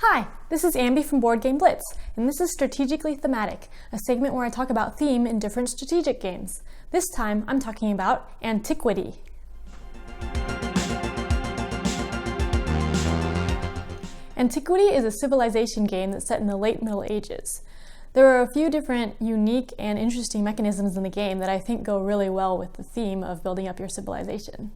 Hi, this is Ambi from Board Game Blitz, and this is Strategically Thematic, a segment where I talk about theme in different strategic games. This time, I'm talking about Antiquity. Antiquity is a civilization game that's set in the late Middle Ages. There are a few different unique and interesting mechanisms in the game that I think go really well with the theme of building up your civilization.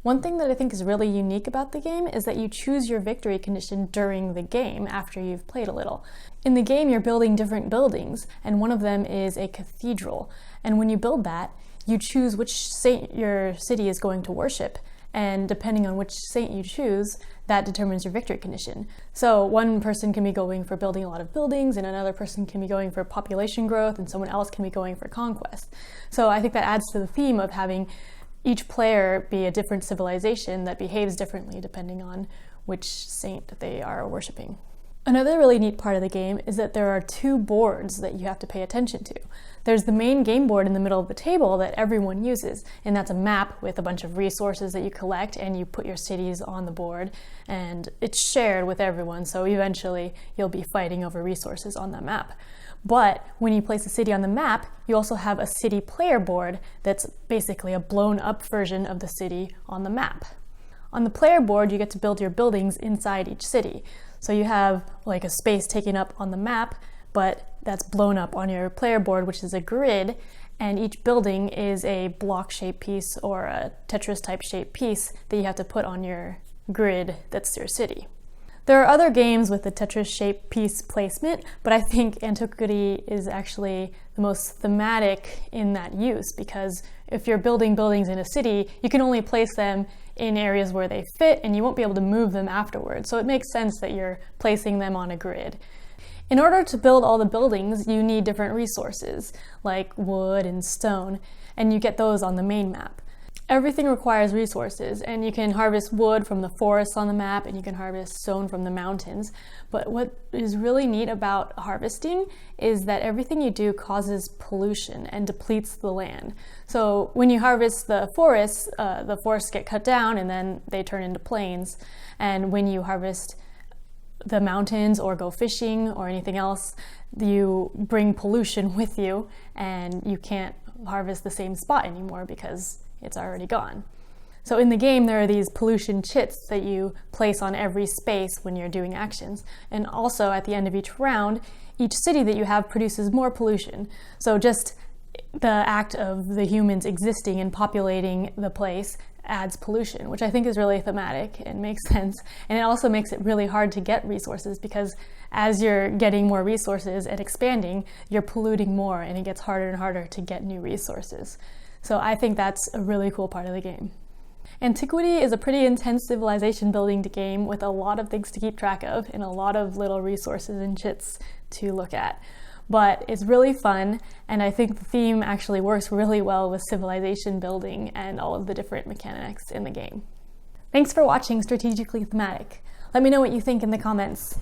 One thing that I think is really unique about the game is that you choose your victory condition during the game after you've played a little. In the game, you're building different buildings, and one of them is a cathedral. And when you build that, you choose which saint your city is going to worship. And depending on which saint you choose, that determines your victory condition. So one person can be going for building a lot of buildings, and another person can be going for population growth, and someone else can be going for conquest. So I think that adds to the theme of having each player be a different civilization that behaves differently depending on which saint they are worshiping. Another really neat part of the game is that there are two boards that you have to pay attention to. There's the main game board in the middle of the table that everyone uses, and that's a map with a bunch of resources that you collect, and you put your cities on the board, and it's shared with everyone, so eventually you'll be fighting over resources on that map. But when you place a city on the map, you also have a city player board that's basically a blown up version of the city on the map. On the player board, you get to build your buildings inside each city. So you have like a space taken up on the map, but that's blown up on your player board, which is a grid, and each building is a block-shaped piece or a Tetris-type shaped piece that you have to put on your grid that's your city. There are other games with the Tetris-shaped piece placement, but I think Antiquity is actually the most thematic in that use, because if you're building buildings in a city, you can only place them in areas where they fit, and you won't be able to move them afterwards. So it makes sense that you're placing them on a grid. In order to build all the buildings, you need different resources, like wood and stone, and you get those on the main map. Everything requires resources, and you can harvest wood from the forests on the map, and you can harvest stone from the mountains. But what is really neat about harvesting is that everything you do causes pollution and depletes the land. So when you harvest the forests get cut down and then they turn into plains. And when you harvest the mountains or go fishing or anything else, you bring pollution with you, and you can't harvest the same spot anymore because it's already gone. So in the game, there are these pollution chits that you place on every space when you're doing actions. And also at the end of each round, each city that you have produces more pollution. So just the act of the humans existing and populating the place adds pollution, which I think is really thematic and makes sense. And it also makes it really hard to get resources, because as you're getting more resources and expanding, you're polluting more, and it gets harder and harder to get new resources. So I think that's a really cool part of the game. Antiquity is a pretty intense civilization building game with a lot of things to keep track of and a lot of little resources and chits to look at. But it's really fun, and I think the theme actually works really well with civilization building and all of the different mechanics in the game. Thanks for watching Strategically Thematic. Let me know what you think in the comments.